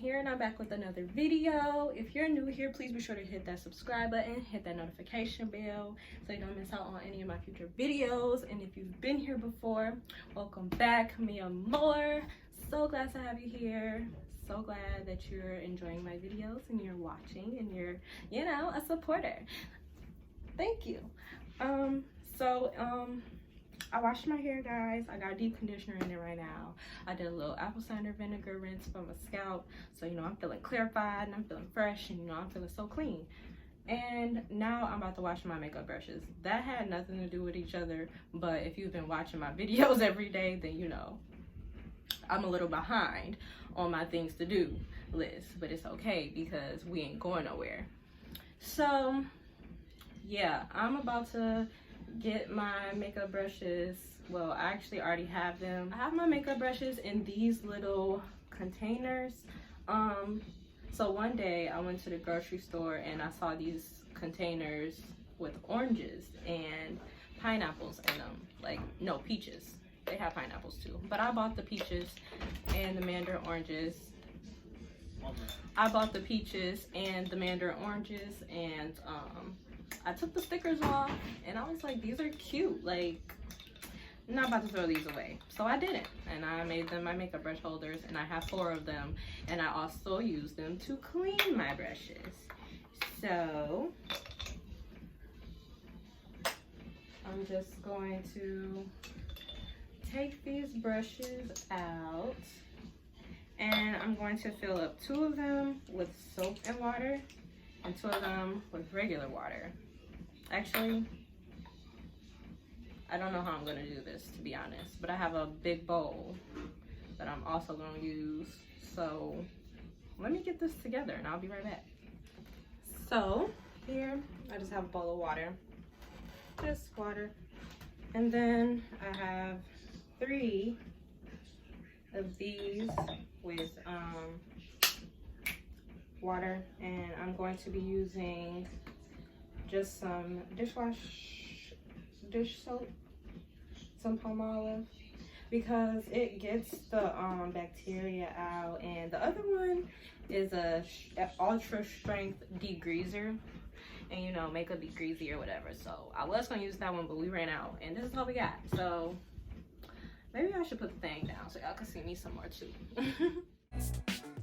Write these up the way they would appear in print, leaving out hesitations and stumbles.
here, and I'm back with another video. If you're new here, please be sure to hit that subscribe button, hit that notification bell so you don't miss out on any of my future videos. And if you've been here before, welcome back, mi amor. So glad to have you here. So glad that you're enjoying my videos and you're watching and you're, you know, a supporter. Thank you. I washed my hair, guys. I got deep conditioner in it right now. I did a little apple cider vinegar rinse for my scalp, so you know I'm feeling clarified and I'm feeling fresh, and you know I'm feeling so clean. And now I'm about to wash my makeup brushes. That had nothing to do with each other, but if you've been watching my videos every day, then you know I'm a little behind on my things to do list, but it's okay because we ain't going nowhere. So yeah, I'm about to get my makeup brushes. Well, I actually already have them. I have my makeup brushes in these little containers. So one day I went to the grocery store and I saw these containers with oranges and pineapples in them. Like, no, peaches. They have pineapples too, but I bought the peaches and the mandarin oranges. I bought the peaches and the mandarin oranges, and I took the stickers off and I was like, these are cute. Like, I'm not about to throw these away. So I didn't, and I made them my makeup brush holders, and I have 4 of them, and I also use them to clean my brushes. So I'm just going to take these brushes out, and I'm going to fill up 2 of them with soap and water and 2 of them with regular water. Actually, I don't know how I'm going to do this, to be honest, but I have a big bowl that I'm also going to use. So let me get this together and I'll be right back. So here I just have a bowl of water, just water, and then I have 3 of these with water, and I'm going to be using just some dish soap, some palm olive, because it gets the bacteria out, and the other one is a ultra strength degreaser, and you know, makeup degreaser or whatever. So I was gonna use that one, but we ran out, and this is all we got. So maybe I should put the thing down so y'all can see me some more too.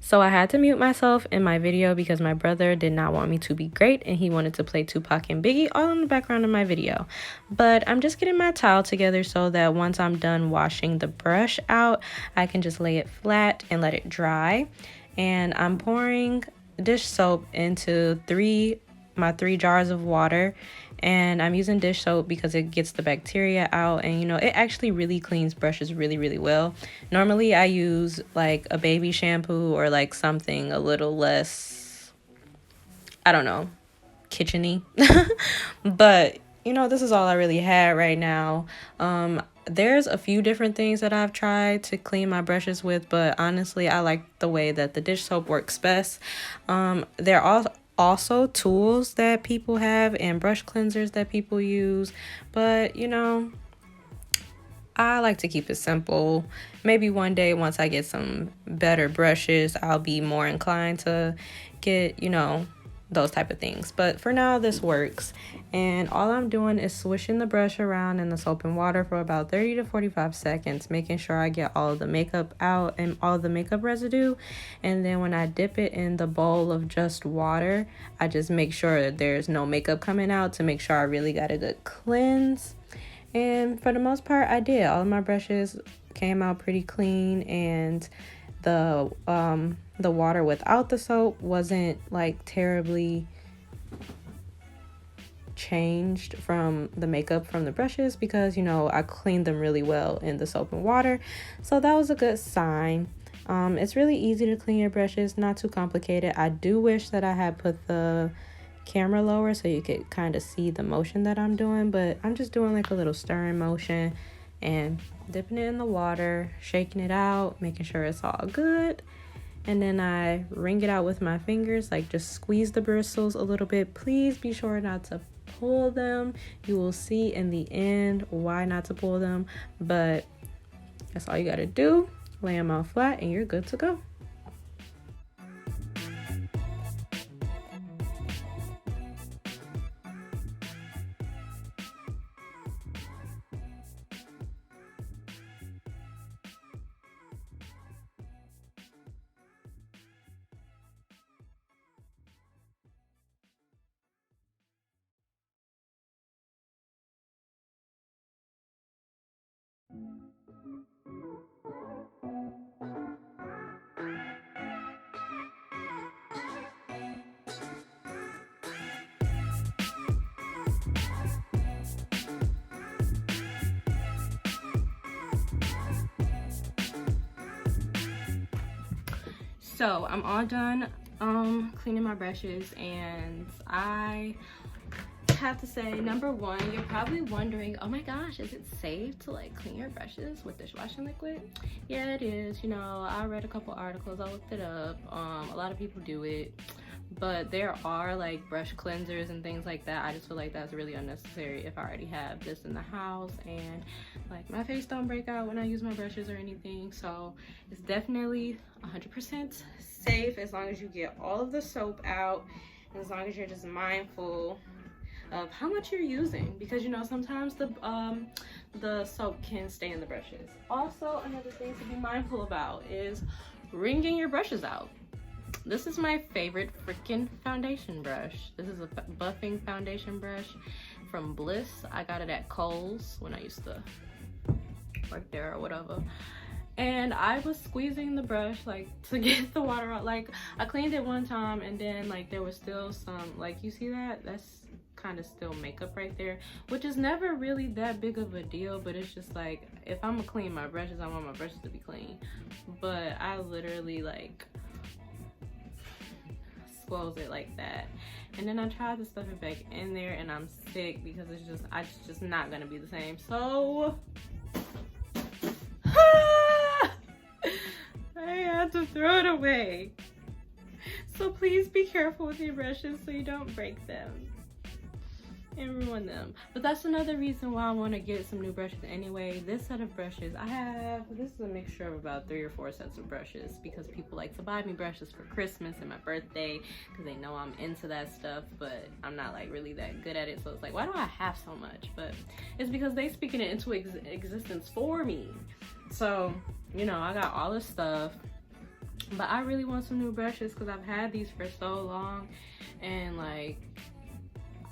So I had to mute myself in my video because my brother did not want me to be great, and he wanted to play Tupac and Biggie all in the background of my video. But I'm just getting my towel together so that once I'm done washing the brush out, I can just lay it flat and let it dry. And I'm pouring dish soap into my 3 jars of water, and I'm using dish soap because it gets the bacteria out, and you know, it actually really cleans brushes really well. Normally I use like a baby shampoo or like something a little less, I don't know, kitchen-y. But you know, this is all I really had right now. There's a few different things that I've tried to clean my brushes with, but honestly I like the way that the dish soap works best. There are also tools that people have and brush cleansers that people use, but you know, I like to keep it simple. Maybe one day once I get some better brushes, I'll be more inclined to get, you know, those type of things. But for now, this works. And all I'm doing is swishing the brush around in the soap and water for about 30 to 45 seconds, making sure I get all of the makeup out and all the makeup residue. And then when I dip it in the bowl of just water, I just make sure that there's no makeup coming out to make sure I really got a good cleanse. And for the most part, I did. All of my brushes came out pretty clean, and the water without the soap wasn't like terribly changed from the makeup from the brushes, because you know, I cleaned them really well in the soap and water. So that was a good sign. It's really easy to clean your brushes, not too complicated. I do wish that I had put the camera lower so you could kind of see the motion that I'm doing, but I'm just doing like a little stirring motion and dipping it in the water, shaking it out, making sure it's all good. And then I wring it out with my fingers, like just squeeze the bristles a little bit. Please be sure not to pull them. You will see in the end why not to pull them, but that's all you gotta do. Lay them out flat and you're good to go. So I'm all done cleaning my brushes, and I have to say, number one, you're probably wondering, oh my gosh, is it safe to like clean your brushes with dishwashing liquid? Yeah, it is. You know, I read a couple articles, I looked it up. A lot of people do it, but there are like brush cleansers and things like that. I just feel like that's really unnecessary if I already have this in the house, and like my face don't break out when I use my brushes or anything. So it's definitely 100% safe as long as you get all of the soap out, and as long as you're just mindful of how much you're using, because you know sometimes the soap can stay in the brushes. Also, another thing to be mindful about is wringing your brushes out. This is my favorite freaking foundation brush. This is a buffing foundation brush from Bliss. I got it at Kohl's when I used to work there or whatever. And I was squeezing the brush like to get the water out. Like I cleaned it one time, and then like there was still some, like you see that? That's kind of still makeup right there, which is never really that big of a deal, but it's just like, if I'm gonna clean my brushes, I want my brushes to be clean. But I literally like squoze it like that, and then I tried to stuff it back in there, and I'm sick because it's just not gonna be the same. So I had to throw it away. So please be careful with your brushes so you don't break them and ruin them. But that's another reason why I want to get some new brushes anyway. This set of brushes this is a mixture of about 3 or 4 sets of brushes, because people like to buy me brushes for Christmas and my birthday because they know I'm into that stuff, but I'm not like really that good at it. So it's like, why do I have so much? But it's because they speaking it into existence for me. So you know, I got all this stuff, but I really want some new brushes because I've had these for so long, and like,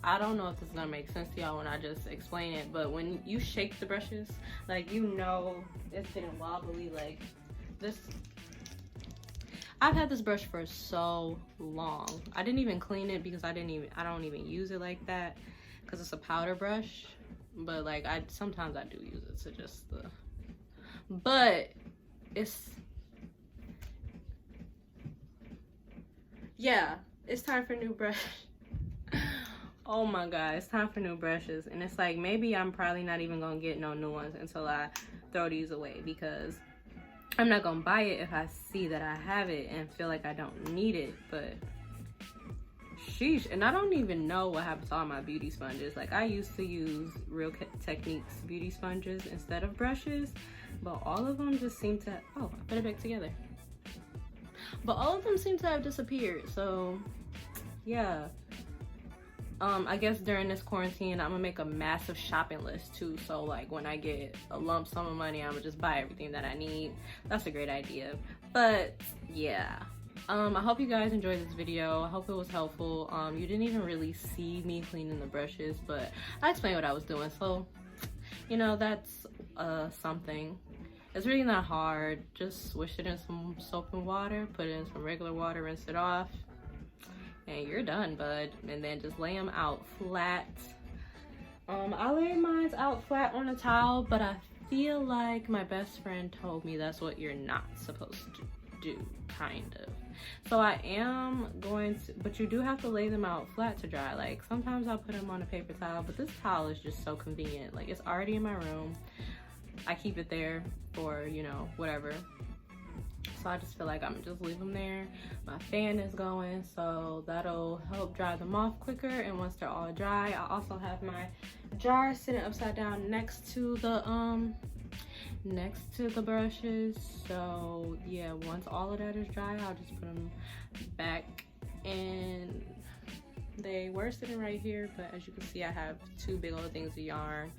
I don't know if this is gonna make sense to y'all when I just explain it, but when you shake the brushes, like, you know it's getting wobbly. Like this, I've had this brush for so long. I didn't even clean it because I don't even use it like that because it's a powder brush. But like sometimes I do use it to just but it's time for new brush. Oh my god, it's time for new brushes. And it's like, maybe I'm probably not even gonna get no new ones until I throw these away, because I'm not gonna buy it if I see that I have it and feel like I don't need it. But sheesh. And I don't even know what happens to all my beauty sponges. Like, I used to use Real Techniques beauty sponges instead of brushes, but all of them just seem to, oh, I put it back together, but all of them seem to have disappeared. So yeah, I guess during this quarantine I'm gonna make a massive shopping list too, so like when I get a lump sum of money, I'm gonna just buy everything that I need. That's a great idea. But yeah, I hope you guys enjoyed this video. I hope it was helpful. You didn't even really see me cleaning the brushes, but I explained what I was doing, so you know, that's something. It's really not hard. Just swish it in some soap and water, put it in some regular water, rinse it off, and you're done, bud. And then just lay them out flat. I lay mine out flat on a towel, but I feel like my best friend told me that's what you're not supposed to do, kind of. So I am going to, but you do have to lay them out flat to dry. Like, sometimes I'll put them on a paper towel, but this towel is just so convenient. Like, it's already in my room. I keep it there for, you know, whatever. So I just feel like I'm just leave them there. My fan is going, so that'll help dry them off quicker. And once they're all dry, I also have my jar sitting upside down next to the brushes. So yeah, once all of that is dry, I'll just put them back. And they were sitting right here, but as you can see, I have 2 big old things of yarn.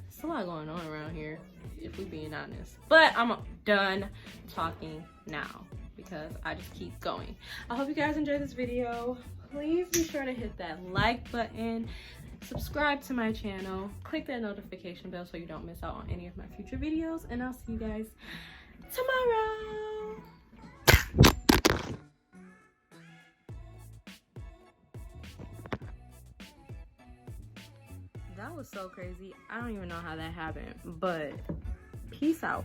It's a lot going on around here, if we're being honest. But I'm done talking now because I just keep going. I hope you guys enjoyed this video. Please be sure to hit that like button, subscribe to my channel, click that notification bell so you don't miss out on any of my future videos, and I'll see you guys tomorrow. That was so crazy. I don't even know how that happened, but peace out.